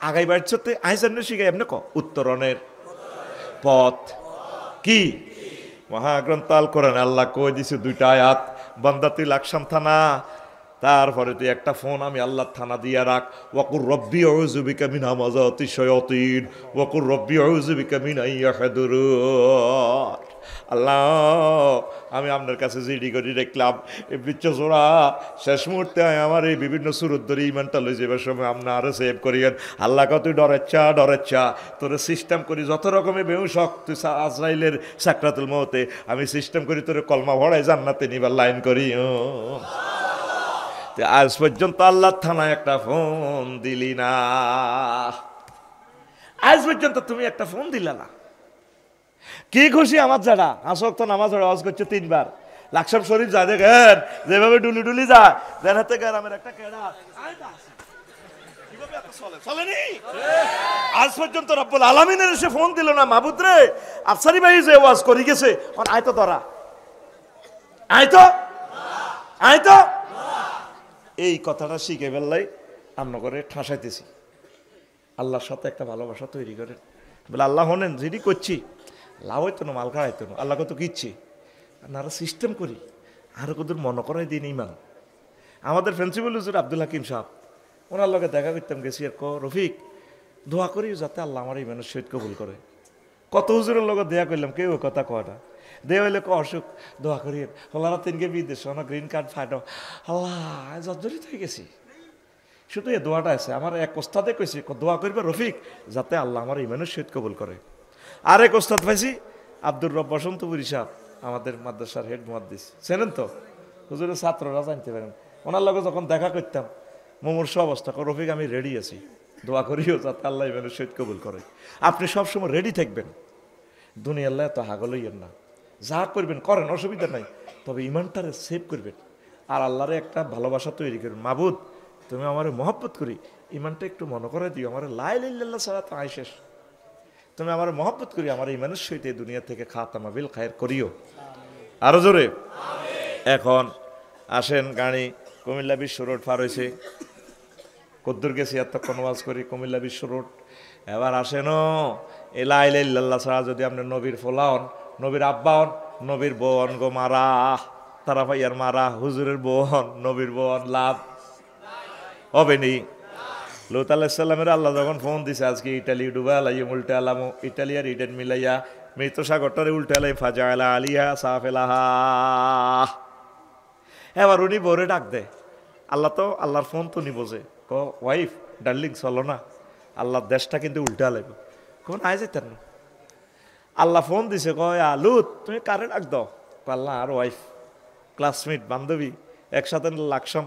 আগাই বাড়ছে আইসান্য শিখাই এমনি ক উত্তরণের পথ কি? মহাগ্রন্থ আল কোরআন আল্লাহ কই দিছে দুইটা আয়াত, বান্দা তুই লাকসাম থানা, তারপরে তুই একটা ফোন আমি আল্লাহ থানা দিয়ে রাখ। ওয়াকুর রব্বি আউযু বিকা মিন হামাযাতি শায়াতিন ওয়াকুর রব্বি আউযু বিকা মিন আইয়াহদুরুন। আল্লাহ, আমি আপনার কাছে জিডি করে দেখলাম এই বিচ্ছজোড়া শেষ মুহূর্তে আমার এই বিভিন্ন সুরত ধরে ইমানটা লই যাবার সময় আপনার আরো সেভ করিয়েন। আল্লাহ কত তুই ডরেচ্ছা তোর সিস্টেম করি যত রকমের বেউশক, তুই আজরাইলের সাকরাতুল মউতে আমি সিস্টেম করি তোর কলমা ভরাই জান্নাতে নিবার লাইন করি। আজ পর্যন্ত আল্লাহ থানায় একটা ফোন দিলি না, আজ পর্যন্ত তুমি একটা ফোন দিলা না। কি খুশি আমার যারা আসক তো নামাজ আওয়াজ করছে 3 বার, লাকসাম শরীফ যা দেখেন যেভাবে ডুলি ডুলি যায়, যেন হাতে গ্রামের একটা কেডা আজ পর্যন্ত রব্বুল আলামিনের এসে ফোন দিল না। মাহবুদ রে, আফসারি ভাই যে ওয়াজ করি গেছে, আয় তো ধরা, আয় তো এই কথাটা শিখে ফেললাই আমরা করে ঠাসাইতেছি। আল্লাহর সাথে একটা ভালোবাসা তৈরি করেন, বলে আল্লাহ হনেন যেটি করছি লাভ হইতো না, মাল খাওয়াইতো না, আল্লাহ কত কিচ্ছি না সিস্টেম করি আরো কত মনে করাই দিন ইমান। আমাদের প্রিন্সিপাল হুজুর আব্দুল হাকিম সাহেব, ওনার লগে দেখা করতাম, গেছি আর রফিক দোয়া করি যাতে আল্লাহ আমার ইমানের সহিত কবুল করে। কত হুজুরের লগে দেয়া করলাম, কেউ কথা কয়টা দেয়া হইলে অসুখ দোয়া করি হলারা 3 বিদেশ গ্রিন কার্ড ফাটো, আল্লাহ জর্জরিত হয়ে গেছি। শুধু এই দোয়াটা আছে, আমার এক ওস্তাদে কইছি দোয়া করবে রফিক যাতে আল্লাহ আমার ইমানের সহিত কবুল করে। আরেক ওস্তাদ পাইছি আব্দুর রব বসন্তপুরী সাহেব, আমাদের মাদ্রাসার হেড মুহাদ্দিস, চেনেন তো, হুজুরের ছাত্ররা জানতে পারেন। ওনার লগে যখন দেখা করতাম মুমূর্ষু অবস্থা, রফিক আমি রেডি আছি, দোয়া করিও যাতে আল্লাহ ইমানের সহিত কবুল করে। আপনি সবসময় রেডি থাকবেন, দুনিয়াল্লাহ এত হাগল হইয়েন না, যা করবেন করেন অসুবিধা নাই, তবে ইমানটারে সেভ করবেন আর আল্লাহরে একটা ভালোবাসা তৈরি করবেন। মাবুদ তুমি আমার মহব্বত করি, ইমানটা একটু মনে করে দিও, আমার লা ইলাহা ইল্লাল্লাহ ছাড়া তো আয় শেষ, তুমি আমার মহব্বত করি, আমার ইমানের সহিত এই দুনিয়া থেকে খাতামা বিল খায়ের করিও, আরো জোরে। এখন আসেন, গাড়ি কুমিল্লা বিশ্ব রোড পার হয়েছে, কদ্দুর গেছি এতক্ষণ ওয়াজ করি কুমিল্লা বিশ্ব রোড। এবার আসেন এ লা ইলাহা ইল্লাল্লাহ ছাড়া যদি আপনি নবীর ফোলাওন, নবীর আব্বাওন, নবীর বোন গো মারা, তারা ভাইয়ার মারা, হুজুরের বোন, নবীর বোন, লাভ হবে নি। লূত আলাইহিস সালামের আল্লাহ যখন ফোন দিছে আজকে ইটালি ডুবা আলাইম উল্টে আলাম, ইটালি আর ইডেন মিলাইয়া মৃত সাগরটারে উল্টে আলাই ফাজালা আলিয়া সাফেলাহা। এবার উনি বরে ডাক দে, আল্লাহ তো আল্লাহর ফোন তো নি বোঝে, ক ওয়াইফ ডার্লিং চলো না, আল্লাহর দেশটা কিন্তু উল্টে আলাইব, কোন আয় যেতেন না। আল্লাহ ফোন দিছে, কয় লূত তুমি কারে ডাক দাও, আল্লাহ আর ওয়াইফ ক্লাসমেট বান্ধবী একসাথে লাকসাম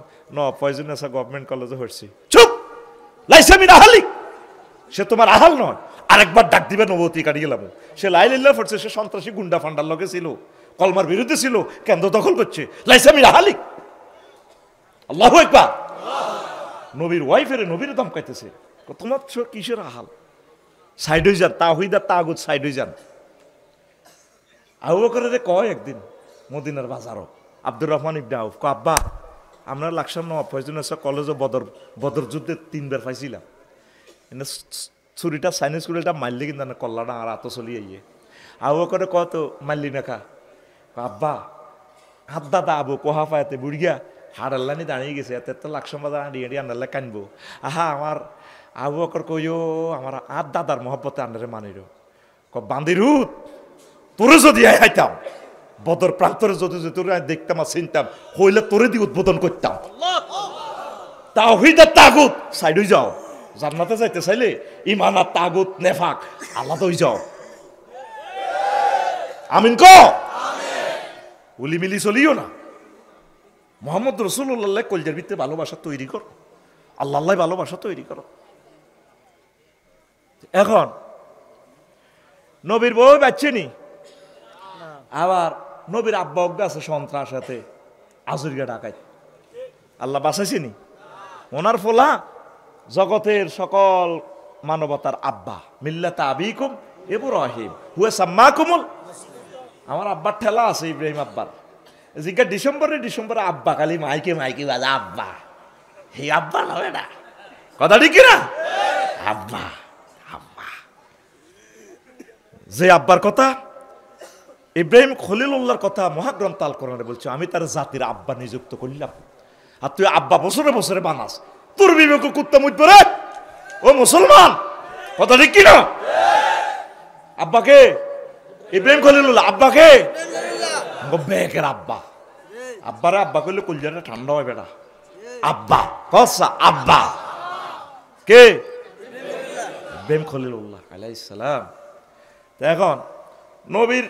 পয়জনেসা গভর্নমেন্ট কলেজে হচ্ছি। চুপ, লাইসামিন আহালিক, সে তোমার আহাল নয়, আরেকবার ডাক দিবে নবতী কাটিয়ে গেলাম। সে লাইলিল্লাহ পড়ছে, সে সন্ত্রাসী গুন্ডা ফান্ডার লগে ছিল, কলমার বিরুদ্ধে ছিল, কেন্দ্র দখল করছে, লাইসামিন আহালিক। আল্লাহু আকবার। নবীর ওয়াইফের নবীর দাম কাইতেছে, তোমার কিসের আহাল, সাইড হয়ে যান, তাওহীদ আর তাগুত সাইড হয়ে যান। আবু বকরের কয় একদিন মদিনার বাজারও আব্দুর রহমান ইবনে আউফ, আব্বা আমরা লাকসাম নওয়াব ফয়জুন্নেসা কলেজে বদর যুদ্ধে 3 বার পাইছিলাম, ছুরিটা চাইনিজ ছুরিটা মারলি কিন্তু না কল্লাটা আর আত চলি আইয়ে। আবু বকরে কত মারলি না খা, আব্বা হাত দাদা আবু কোহা পায়াতে বুড়িয়া হাড়াল্লানি দাঁড়িয়ে গেছে, এতে তো লাকসাম বাজার আঁড়িয়ে আঁড়িয়ে আন্ডারলে কানবো। আহা আমার আবু বকর কইও আমার আত দাদার মহব্বতে আন্ডারে মানির বান্দিরুত, তোরে যদি আইতাম বদর প্রান্তরে যদি তোরে দেখতাম আর চিনতাম হইলে তোরে দিয়ে উদ্বোধন করতাম। তাওহীদ আর তাগুত সাইড হয়ে যাও। জান্নাতে যাইতে চাইলে ঈমান আর তাগুত নেফাক আলাদা হয়ে যাও। আমিন ক উলি মিলি চলিও না। মোহাম্মদ রাসূলুল্লাহ কলজার ভিতরে ভালোবাসা তৈরি করো, আল্লাহ ভালোবাসা তৈরি করো। এখন নবীর বউ বাচ্চেনি, আবার নবীর আব্বা অজ্ঞা আছে সন্ত্রাস সাথে আজুরিয়া ডাকাই, আল্লাহ বাঁচাইছেনি। ওনার ফোলা জগতের সকল মানবতার আব্বা, মিল্লাতা আবিকুম ইব্রাহিম হুয়া সাম্মাকুমুল। আমার আব্বার ঠেলা আছে ইব্রাহিম আব্বার। জিজ্ঞা ডিসেম্বরে আব্বা খালি মাইকে বাজা আব্বা, হে আব্বা হবে না, কথা ঠিক না? আব্বা আব্বা, যে আব্বার কথা ইব্রাহিম খলিলুল্লাহর কথা মহাগ্রন্থ আল কোরআনে বলছে, আমি তার জাতির আব্বা নিযুক্ত করলাম। আর তুই আব্বা বছরে বছরে বানাস, তোর বিবেক কুত্তা মুজবে রে ও মুসলমান, কথা ঠিক কিনা? আব্বাকে ইব্রাহিম খলিলুল্লাহ, আব্বাকে বেকের আব্বা, আব্বারে আব্বা করলে কলজাটা ঠান্ডা হয় বেটা। আব্বা কসা আব্বা কে? ইব্রাহিম খলিলুল্লাহ আলাইহিস সালাম। এখন নবীর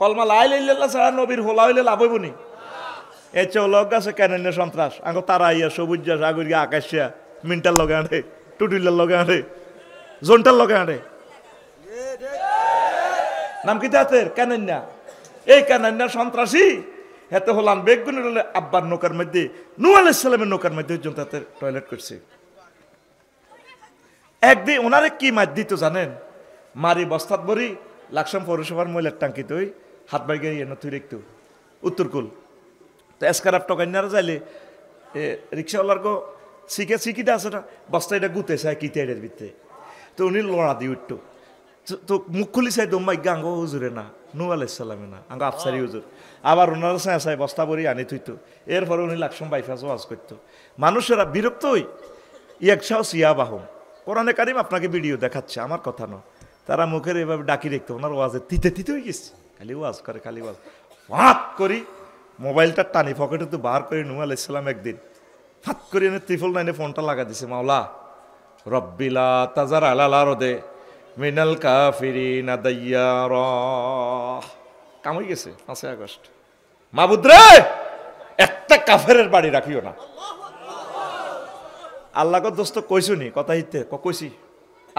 কলমা লা ইলাহা ইল্লাল্লাহ ছাড়া নবীর হোলা হইলে লাভ হইব নি? এ চৌলক গাছে কেন সন্ত্রাস আঙ্গ তারা ইয়া সবুজ সাগরিয়া আকাশিয়া মিন্টার লগে আনে, টুটুলার লগে আনে, জোনটার লগে আনে, নাম কি তাদের কেনান্না। এই কেনান্না সন্ত্রাসী হেতে হলান বেগুনের আব্বার নৌকার মধ্যে নূহ আলাইহিস সালামের নৌকার মধ্যে তাতে টয়লেট করছে। একদিন ওনারে কি মার দিত জানেন? মারি বস্তাত বরি লাকসাম পৌরসভার ময়লার টাঙ্কি তুই হাত বাই গিয়ে তুই রেখতো উত্তরকুল তো এসকারাপ টকাইনারা যাইলে রিক্সাওয়ালার গো শিকিটা আছে না, বস্তা এটা গুতে চায় কিতের ভিতরে, তো উনি লড়া দিয়ে উঠতো। তো মুখ খুলি চাই দম্মাই গাঙ্গ হুজুরে না, নূহ আলাইহিস সালামে না, আঙ্গ আফসারি হুজুর। আবার ওনারা চাই বস্তা বরি আনি থইতো। এরপরে উনি লাকসাম বাইফাস ওয়াজ করতো। মানুষেরা বিরক্ত হই ইয়াকশাও সিয়া বাহম। কোরআনে কারিম আপনাকে ভিডিও দেখাচ্ছে, আমার কথা নয়। তারা মুখের এভাবে ডাকি রেখতো, ওনার ওয়াজে তিতে হয়ে গেছে, খালি ওয়াজ করে খালি ওয়াজ। ফাঁক করি মোবাইলটা টানি পকেটে তো বার করে নূহ আলাইহিস সালাম একদিন ফাঁক করে এনে ত্রিফল নাইনে ফোনটা লাগা দিছে, মাওলা রব্বিলা তাজার আলালা রদে মিনাল কাফিরিনা দাইয়ারা। কাম হয়ে গেছে 5 আগস্ট। মাবুদ রে একটা কাফেরের বাড়ি রাখিও না। আল্লাহ দোস্ত কইছো নি কথা হিতে কইছি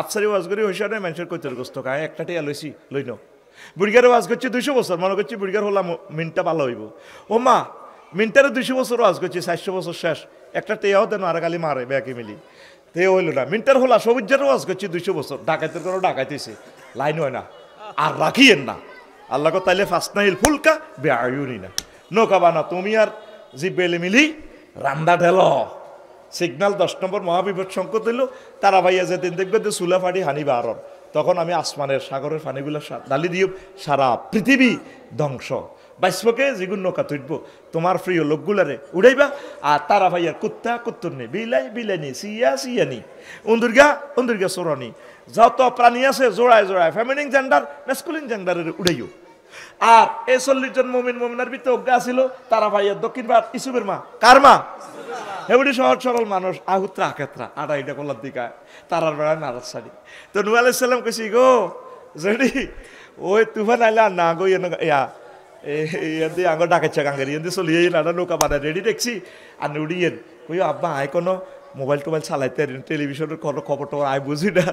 আফসারি ওয়াজ করি হইসা নাই মানুষের কইতের গোস্ত খায় একটা টিয়া লইছি লই নাও। বুড়িগারে ওয়াজ করছি 200 বছর, মনে করছি বুড়িগার হলাম মিনটা ভালো হইব। ও মা মিনটারে 200 বছর ওয়াজ করছি, 400 বছর শেষ, একটা টেয়াও দেন আর খালি মারে ব্যাকে মিলি তে হইল না। মিনটার হলা সবুজের ওয়াজ করছি 200 বছর, ডাকাইতের কোনো ডাকাইতেছে লাইন হয় না আর রাখিয়েন না। আল্লাহ তাইলে ফাসনাইল ফুলকা বেআয়ুনি না, নৌকা বানা তুমি আর জিব্বেলে মিলি রান্দা ঢেল। সিগনাল 10 নম্বর মহাবিপদ সংকট হইল, তারা ভাইয়া যেদিন দেখবে যে চুলা ফাটি হানিবা আরন, তখন আমি আসমানের সাগরের পানিগুলো ডালি দিয়ে সারা পৃথিবী ধ্বংস। বাইশকে যেগুন নৌকা তুটবো তোমার প্রিয় লোকগুলারে উড়াইবা, আর তারা ভাইয়ার কুত্তা কুত্তর নেই, বিলাইনি সিয়ানি অন্দুর্গা চোরনি, যত প্রাণী আছে জোড়ায় ফেমিনিন জেন্ডার মেসকুলিন জেন্ডারের উড়াইও। আর এই 40 জন মমিনার ভিতরে অজ্ঞা ছিল, তারা ভাইয়ার দক্ষিণ ভারত ইসুবের মা, কার মা? এমনি সহজ সরল মানুষ, আহুত্রা আখেত্রা আড়াইটা কলার দিকায় তারার বেড়ায় নারাজ সারি। তো নূহ আলাইহিস সালাম কেছি গো যদি ওই তুফান আইলা না গো আঙ্গ ডাকাইছে গাঙ্গের ইয়ে চলিয়ে নানা নৌকা বানায় রেডি দেখছি আর উড়িয়েন কই আব্বা আয় কোনো মোবাইল টোবাইল চালাইতে টেলিভিশনের কোনো খবর টবর আয় বুঝি না,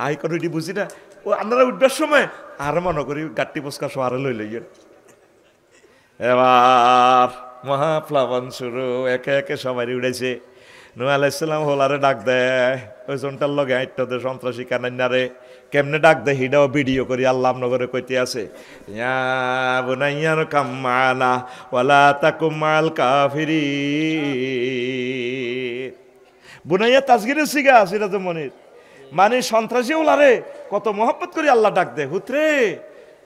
আয় কোনো এটি বুঝি না। ও আপনারা উঠবার সময় আর মনে করি গাট্টি পুস্কা সোয়ারে লই লইয়েন। এবার মহাপ্লাবন শুরু, একে একে সবাই উড়েছে। নূহ আলাইহিস সালাম হোলারে ডাক দেয়, ওই জনটার লগে আইট্টে সন্ত্রাসী কানাইনারে কেমনে ডাক দেয় হিডাও ভিডিও করি আল্লাহ নগরে কইতে আছে, ইয়া বুনাইয়ার কাম্মানা ওয়ালা তাকুম মাল কাফিরিন। বুনাইয়া তাসগিরের সিগা সিরাজ মনির, মানে সন্ত্রাসী ওলারে কত মহব্বত করি আল্লাহ ডাক দেয়। হুতরে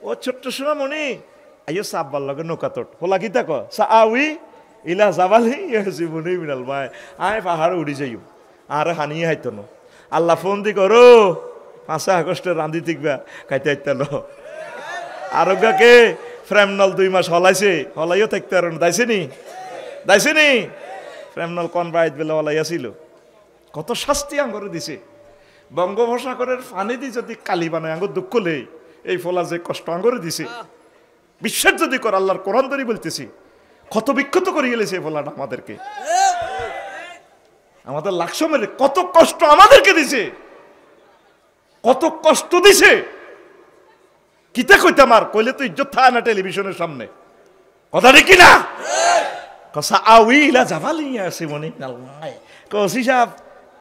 ও ছোট্ট সোনা মনি আইয়ো সাব্বার লগে নৌকা তোট হোলা কি তাক সাউই ইলা জাবালি ইয়াসিবুনি মিনাল মাই, আয় পাহাড় উড়ি যাইও আর হানিয়ে হাইতো না। আল্লাহ ফোন দি করো 5 আগস্টে রান্ধি তিকবা খাইতে আইতেন আরোগ্যকে ফ্রেমনল 2 মাস হলাইছে, হলাইও থাকতে আর দাইছে নি প্রেমনল কোন বাইত বেলাওয়ালা ছিল কত শাস্তি আঙ্গরে দিছে বঙ্গোপসাগরের পানি দিয়ে যদি কালি বানায় আঙ্গুর দুঃখ লেই এই ফলা যে কষ্ট আঙ্গরে দিছে বিশ্বাস যদি কর আল্লাহর কোরআন ধরে বলতেছি কত বিক্ষত করে গেলেছে এই ফলাটা আমাদেরকে আমাদের লাকসমের কত কষ্ট আমাদেরকে দিছে কত কষ্ট দিছে কিতা কইতাম আর কইলে তো ইজ্জত থাকে না টেলিভিশনের সামনে কথা ঠিক না কসা আউইলা জাভালিয়া আছে মনে আল্লাহ কসি সাহেব